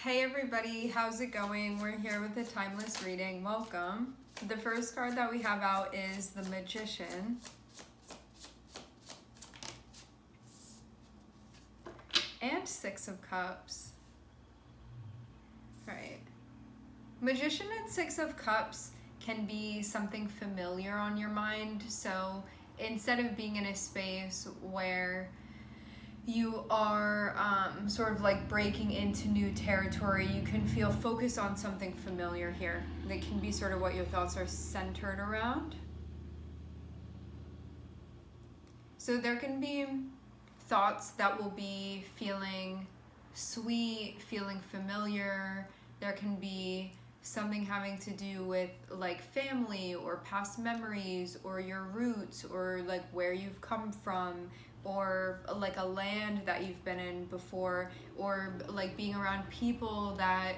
Hey everybody, how's it going? We're here with a timeless reading. Welcome. The first card that we have out is the Magician. And Six of Cups. Alright. Magician and Six of Cups can be something familiar on your mind. So instead of being in a space where you are sort of like breaking into new territory, you can feel focused on something familiar here. That can be sort of what your thoughts are centered around. So there can be thoughts that will be feeling sweet, feeling familiar. There can be something having to do with like family or past memories or your roots or like where you've come from, or like a land that you've been in before, or like being around people that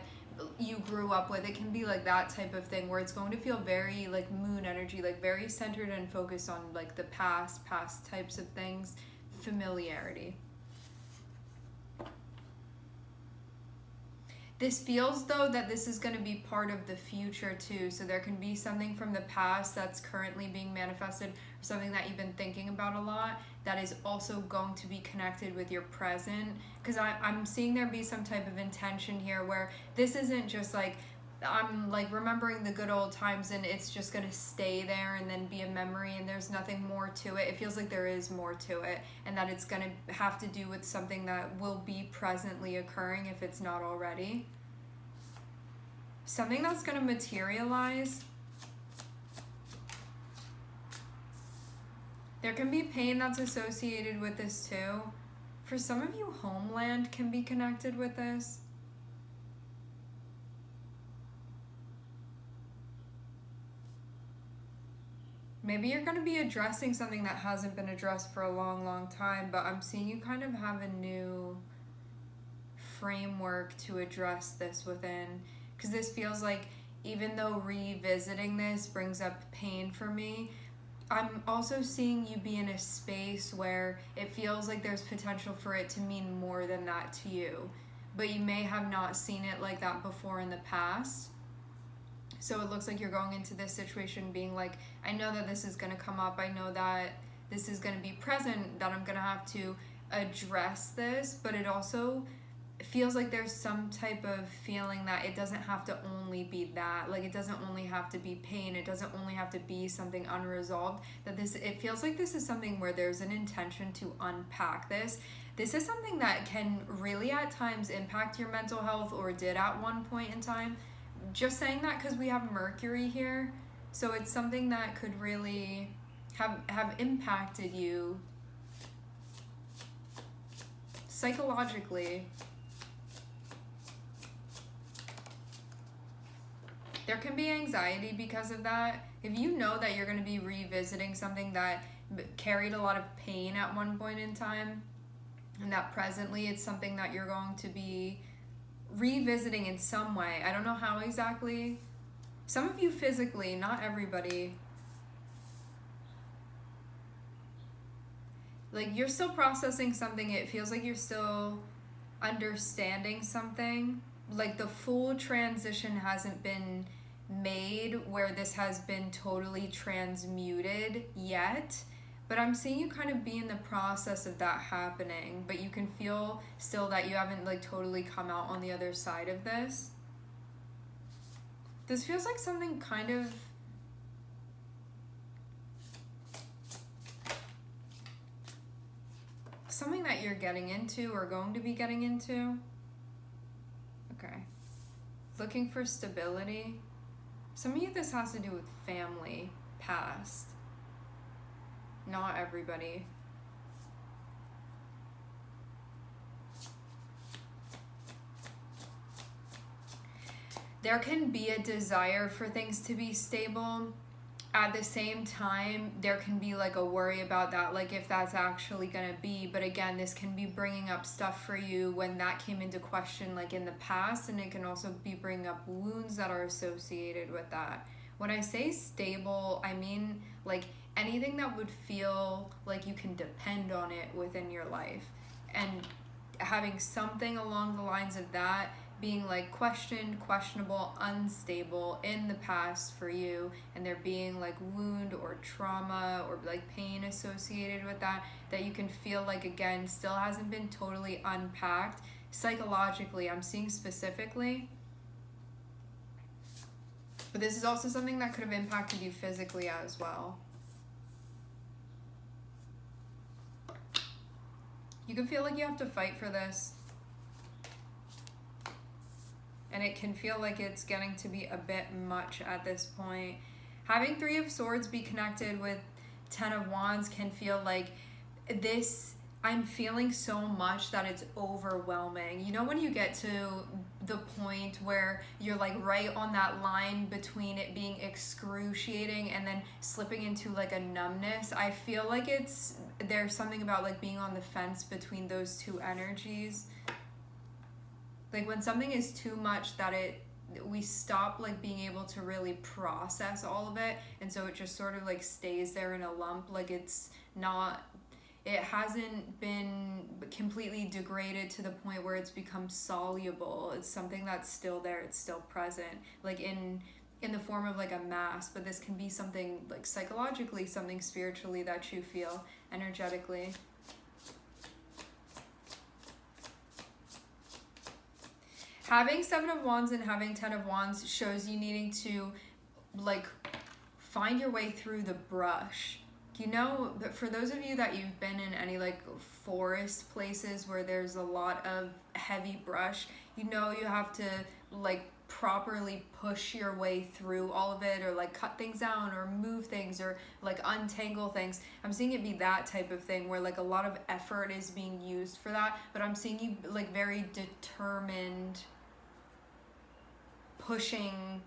you grew up with. It can be like that type of thing where it's going to feel very like moon energy, like very centered and focused on like the past types of things. Familiarity. This feels though that this is going to be part of the future too. So there can be something from the past that's currently being manifested, or something that you've been thinking about a lot that is also going to be connected with your present. Because I'm seeing there be some type of intention here where this isn't just like, I'm like remembering the good old times and it's just going to stay there and then be a memory and there's nothing more to it. It feels like there is more to it, and that it's going to have to do with something that will be presently occurring if it's not already. Something that's going to materialize. There can be pain that's associated with this too. For some of you, homeland can be connected with this. Maybe you're going to be addressing something that hasn't been addressed for a long time, but I'm seeing you kind of have a new framework to address this within. Because this feels like, even though revisiting this brings up pain for me, I'm also seeing you be in a space where it feels like there's potential for it to mean more than that to you. But you may have not seen it like that before in the past. So it looks like you're going into this situation being like, I know that this is going to come up. I know that this is going to be present, that I'm going to have to address this. But it also feels like there's some type of feeling that it doesn't have to only be that. Like, it doesn't only have to be pain. It doesn't only have to be something unresolved. That this, it feels like this is something where there's an intention to unpack this. This is something that can really at times impact your mental health, or did at one point in time. Just saying that because we have Mercury here, so it's something that could really have impacted you psychologically. There can be anxiety because of that. If you know that you're going to be revisiting something that carried a lot of pain at one point in time, and that presently it's something that you're going to be revisiting in some way. I don't know how exactly. Some of you physically, not everybody. Like, you're still processing something. It feels like you're still understanding something. Like, the full transition hasn't been made where this has been totally transmuted yet. But I'm seeing you kind of be in the process of that happening, but you can feel still that you haven't like totally come out on the other side of this. This feels like something kind of something that you're getting into or going to be getting into. Okay. Looking for stability. Some of you, this has to do with family, past. Not everybody. There can be a desire for things to be stable. At the same time, there can be like a worry about that, like if that's actually gonna be. But again, this can be bringing up stuff for you when that came into question like in the past, and it can also be bringing up wounds that are associated with that. When I say stable, I mean like anything that would feel like you can depend on it within your life, and having something along the lines of that being like questioned, questionable, unstable in the past for you, and there being like wound or trauma or like pain associated with that you can feel like, again, still hasn't been totally unpacked psychologically. I'm seeing specifically, but this is also something that could have impacted you physically as well. You can feel like you have to fight for this. And it can feel like it's getting to be a bit much at this point. Having Three of Swords be connected with Ten of Wands can feel like this, I'm feeling so much that it's overwhelming. You know when you get to the point where you're like right on that line between it being excruciating and then slipping into like a numbness? I feel like there's something about like being on the fence between those two energies. Like when something is too much that we stop like being able to really process all of it, and so it just sort of like stays there in a lump. Like it hasn't been completely degraded to the point where it's become soluble. It's something that's still there, it's still present, like in the form of like a mass. But this can be something like psychologically, something spiritually that you feel energetically. Having Seven of Wands and having Ten of Wands shows you needing to like find your way through the brush. You know, but for those of you that you've been in any like forest places where there's a lot of heavy brush, you know you have to like properly push your way through all of it, or like cut things down or move things or like untangle things. I'm seeing it be that type of thing where like a lot of effort is being used for that, but I'm seeing you like very determined, pushing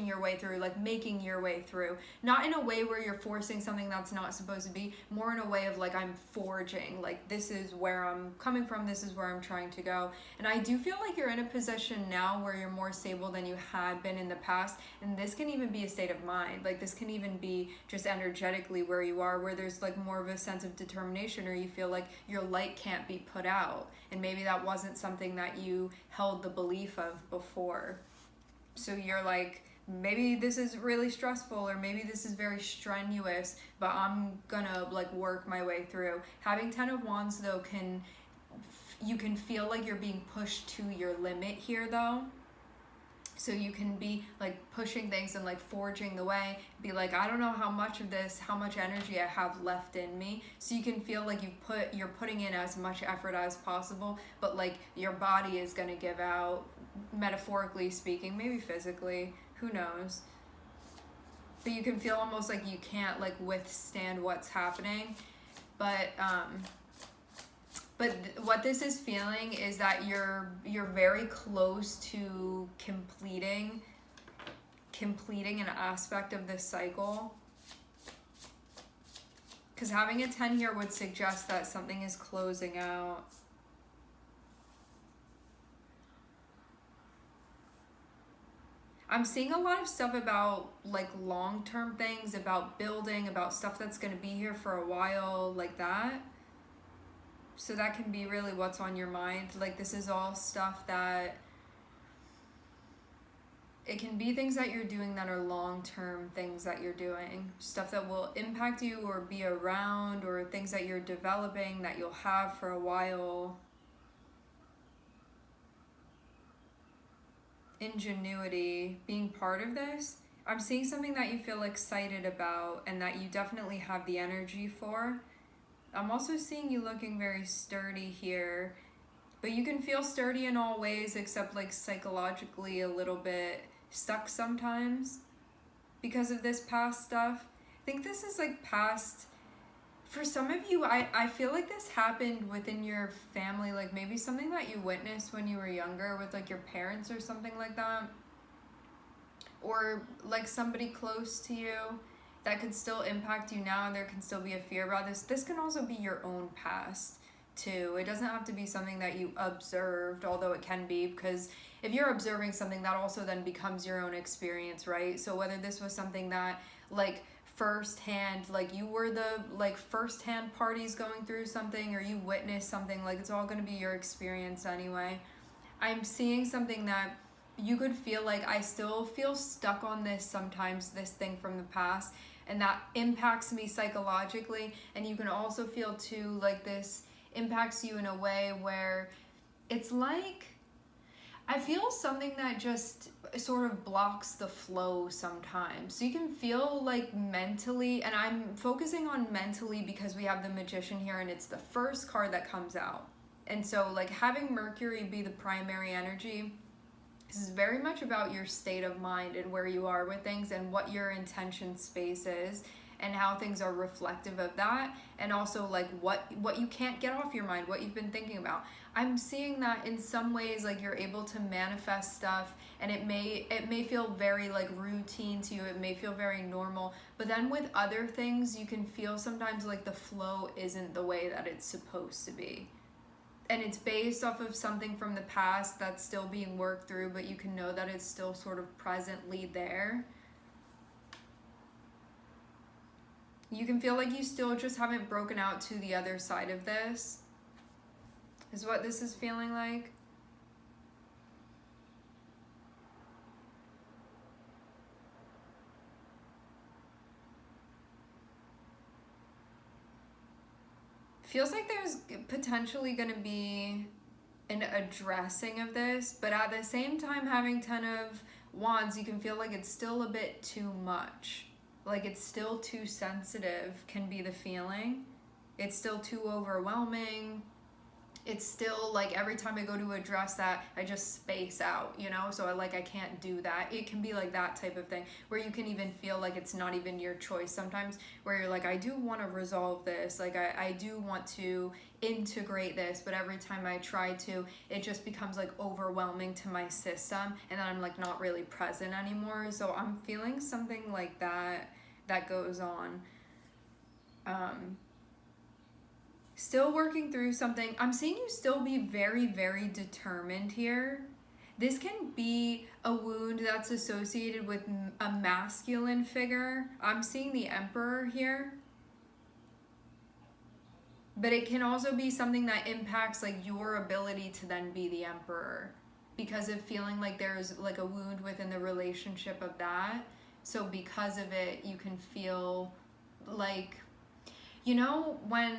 your way through, like making your way through. Not in a way where you're forcing something that's not supposed to be, more in a way of like I'm forging, like this is where I'm coming from, this is where I'm trying to go. And I do feel like you're in a position now where you're more stable than you had been in the past, and this can even be a state of mind. Like this can even be just energetically where you are, where there's like more of a sense of determination, or you feel like your light can't be put out, and maybe that wasn't something that you held the belief of before. So you're like, maybe this is really stressful, or maybe this is very strenuous, but I'm gonna like work my way through. Having Ten of Wands though, you can feel like you're being pushed to your limit here though. So you can be like pushing things and like forging the way, be like, I don't know how much energy I have left in me. So you can feel like you're putting in as much effort as possible, but like your body is gonna give out, metaphorically speaking, maybe physically, who knows. But you can feel almost like you can't like withstand what's happening. But what this is feeling is that you're very close to completing an aspect of this cycle. Because having a 10 here would suggest that something is closing out. I'm seeing a lot of stuff about like long-term things, about building, about stuff that's going to be here for a while, like that. So that can be really what's on your mind. Like this is all stuff that, it can be things that you're doing that are long-term things that you're doing. Stuff that will impact you or be around, or things that you're developing that you'll have for a while. Ingenuity, being part of this. I'm seeing something that you feel excited about and that you definitely have the energy for. I'm also seeing you looking very sturdy here, but you can feel sturdy in all ways except like psychologically a little bit stuck sometimes because of this past stuff. I think this is like past, for some of you, I feel like this happened within your family, like maybe something that you witnessed when you were younger with like your parents or something like that, or like somebody close to you that could still impact you now, and there can still be a fear about this. This can also be your own past too. It doesn't have to be something that you observed, although it can be, because if you're observing something, that also then becomes your own experience, right? So whether this was something that like firsthand, like you were the like firsthand parties going through something, or you witnessed something, like it's all going to be your experience anyway. I'm seeing something that you could feel like I still feel stuck on this sometimes, this thing from the past, and that impacts me psychologically. And you can also feel too like this impacts you in a way where it's like I feel something that just sort of blocks the flow sometimes. So you can feel like mentally, and I'm focusing on mentally because we have the Magician here and it's the first card that comes out. And so, like, having Mercury be the primary energy, this is very much about your state of mind and where you are with things and what your intention space is and how things are reflective of that, and also like what you can't get off your mind, what you've been thinking about. I'm seeing that in some ways like you're able to manifest stuff, and it may feel very like routine to you, it may feel very normal, but then with other things you can feel sometimes like the flow isn't the way that it's supposed to be. And it's based off of something from the past that's still being worked through, but you can know that it's still sort of presently there. You can feel like you still just haven't broken out to the other side of this, is what this is feeling like. Feels like there's potentially going to be an addressing of this, but at the same time, having 10 of Wands, you can feel like it's still a bit too much. Like it's still too sensitive, can be the feeling. It's still too overwhelming. It's still like every time I go to address that, I just space out, you know? So I can't do that. It can be like that type of thing where you can even feel like it's not even your choice sometimes, where you're like, I do want to resolve this. Like I do want to integrate this, but every time I try to, it just becomes like overwhelming to my system, and then I'm like not really present anymore. So I'm feeling something like that goes on. Still working through something. I'm seeing you still be very, very determined here. This can be a wound that's associated with a masculine figure. I'm seeing the Emperor here. But it can also be something that impacts like your ability to then be the Emperor, because of feeling like there's like a wound within the relationship of that. So because of it, you can feel like, you know, when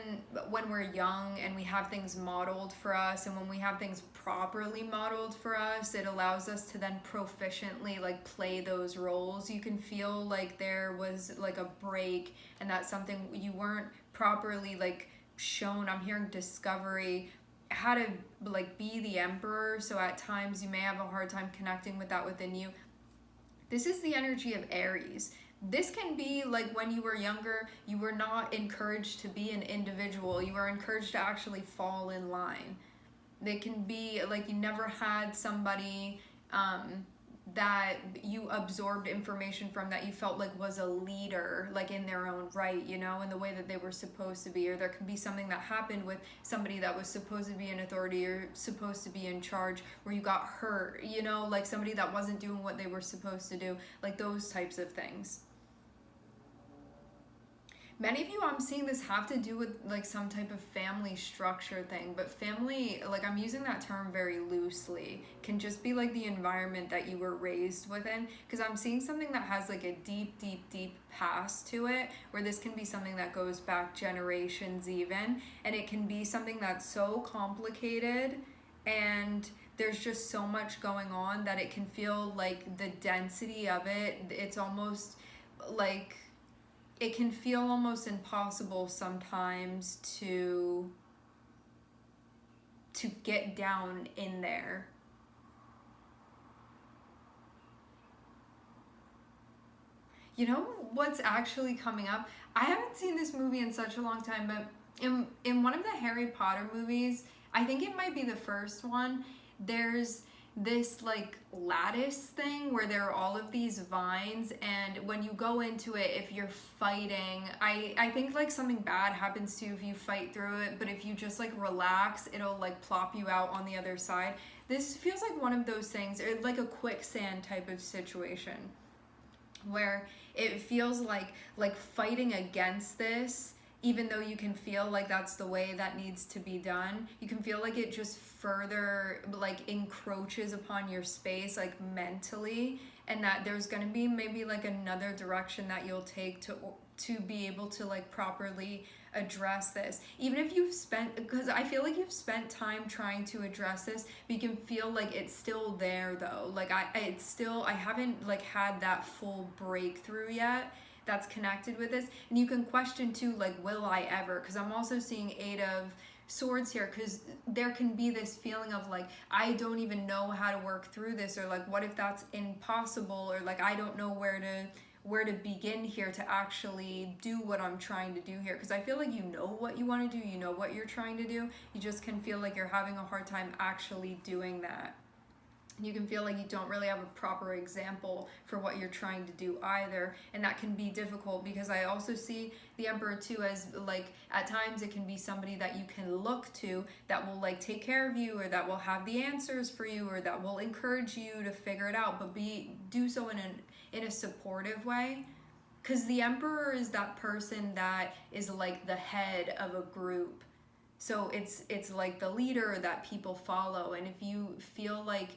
we're young and we have things modeled for us, and when we have things properly modeled for us, it allows us to then proficiently like play those roles. You can feel like there was like a break, and that's something you weren't properly like shown. I'm hearing discovery, how to like be the Emperor. So at times you may have a hard time connecting with that within you. This is the energy of Aries. This can be like when you were younger, you were not encouraged to be an individual. You were encouraged to actually fall in line. They can be like you never had somebody that you absorbed information from, that you felt like was a leader, like in their own right, you know, in the way that they were supposed to be. Or there could be something that happened with somebody that was supposed to be an authority or supposed to be in charge, where you got hurt, you know, like somebody that wasn't doing what they were supposed to do, like those types of things. Many of you, I'm seeing this have to do with like some type of family structure thing, but family, like I'm using that term very loosely, can just be like the environment that you were raised within, because I'm seeing something that has like a deep, deep, deep past to it, where this can be something that goes back generations even, and it can be something that's so complicated and there's just so much going on that it can feel like the density of it, it's almost like it can feel almost impossible sometimes to get down in there. You know what's actually coming up? I haven't seen this movie in such a long time, but in one of the Harry Potter movies, I think it might be the first one, there's this like lattice thing where there are all of these vines, and when you go into it, if you're fighting, I think like something bad happens to you if you fight through it, but if you just like relax, it'll like plop you out on the other side. This feels like one of those things, or like a quicksand type of situation, where it feels like fighting against this even though you can feel like that's the way that needs to be done, you can feel like it just further like encroaches upon your space, like mentally, and that there's going to be maybe like another direction that you'll take to be able to like properly address this. Even if you've spent, because I feel like you've spent time trying to address this, but you can feel like it's still there though. Like I haven't like had that full breakthrough yet that's connected with this. And you can question too, like, will I ever? Because I'm also seeing Eight of Swords here, because there can be this feeling of like, I don't even know how to work through this, or like, what if that's impossible, or like, I don't know where to begin here to actually do what I'm trying to do here. Because I feel like you know what you want to do, you know what you're trying to do, you just can feel like you're having a hard time actually doing that. You can feel like you don't really have a proper example for what you're trying to do either, and that can be difficult, because I also see the Emperor too as like, at times it can be somebody that you can look to that will like take care of you, or that will have the answers for you, or that will encourage you to figure it out, but do so in a supportive way. Because the Emperor is that person that is like the head of a group, so it's like the leader that people follow. And if you feel like,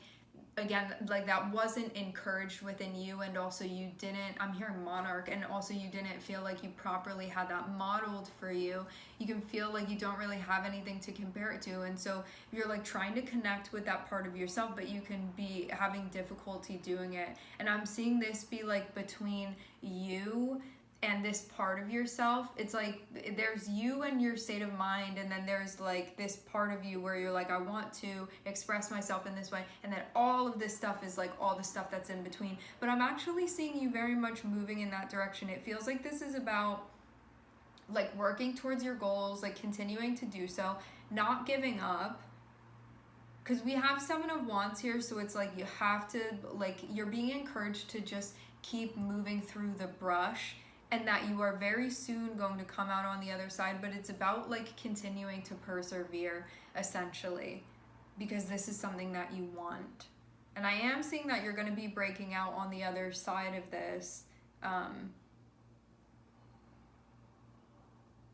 again, like that wasn't encouraged within you, and also you didn't, I'm hearing monarch, and also you didn't feel like you properly had that modeled for you, you can feel like you don't really have anything to compare it to. And so you're like trying to connect with that part of yourself, but you can be having difficulty doing it. And I'm seeing this be like between you and this part of yourself. It's like there's you and your state of mind, and then there's like this part of you where you're like, I want to express myself in this way, and then all of this stuff is like all the stuff that's in between. But I'm actually seeing you very much moving in that direction. It feels like this is about like working towards your goals, like continuing to do so, not giving up. Because we have Seven of Wands here, so it's like you have to, like, you're being encouraged to just keep moving through the brush, and that you are very soon going to come out on the other side. But it's about like continuing to persevere, essentially, because this is something that you want. And I am seeing that you're going to be breaking out on the other side of this.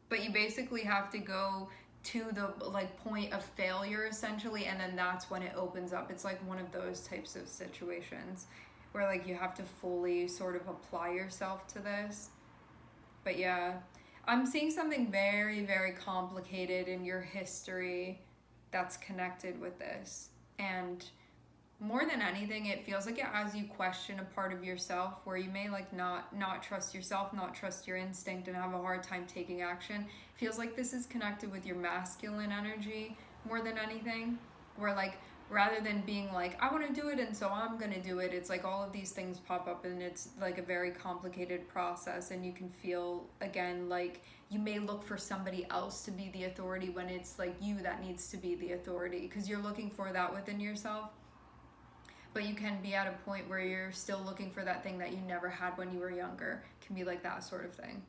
But you basically have to go to the like point of failure, essentially, and then that's when it opens up. It's like one of those types of situations where like you have to fully sort of apply yourself to this. But yeah, I'm seeing something very, very complicated in your history that's connected with this. And more than anything, it feels like it has you question a part of yourself where you may like not trust yourself, not trust your instinct, and have a hard time taking action. It feels like this is connected with your masculine energy more than anything, where like rather than being like, I want to do it and so I'm going to do it, it's like all of these things pop up, and it's like a very complicated process. And you can feel, again, like you may look for somebody else to be the authority when it's like you that needs to be the authority, because you're looking for that within yourself. But you can be at a point where you're still looking for that thing that you never had when you were younger. It can be like that sort of thing.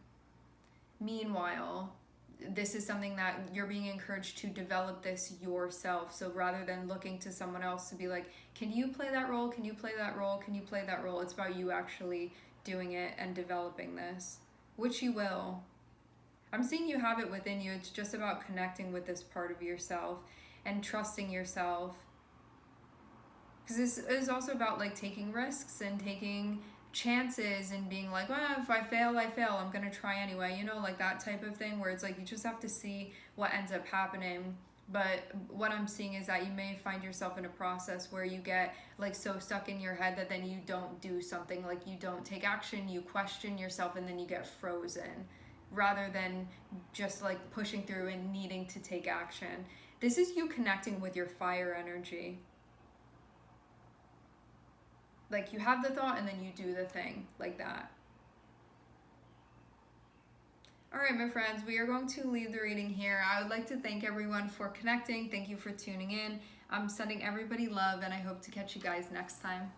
Meanwhile, this is something that you're being encouraged to develop this yourself. So rather than looking to someone else to be like, can you play that role? Can you play that role? Can you play that role? It's about you actually doing it and developing this, which you will. I'm seeing you have it within you. It's just about connecting with this part of yourself and trusting yourself. Because this is also about like taking risks and taking chances and being like, well, if I fail, I fail. I'm gonna try anyway. You know, like that type of thing where it's like you just have to see what ends up happening. But what I'm seeing is that you may find yourself in a process where you get like so stuck in your head that then you don't do something, like you don't take action, you question yourself, and then you get frozen rather than just like pushing through and needing to take action. This is you connecting with your fire energy. Like you have the thought and then you do the thing, like that. All right, my friends, we are going to leave the reading here. I would like to thank everyone for connecting. Thank you for tuning in. I'm sending everybody love, and I hope to catch you guys next time.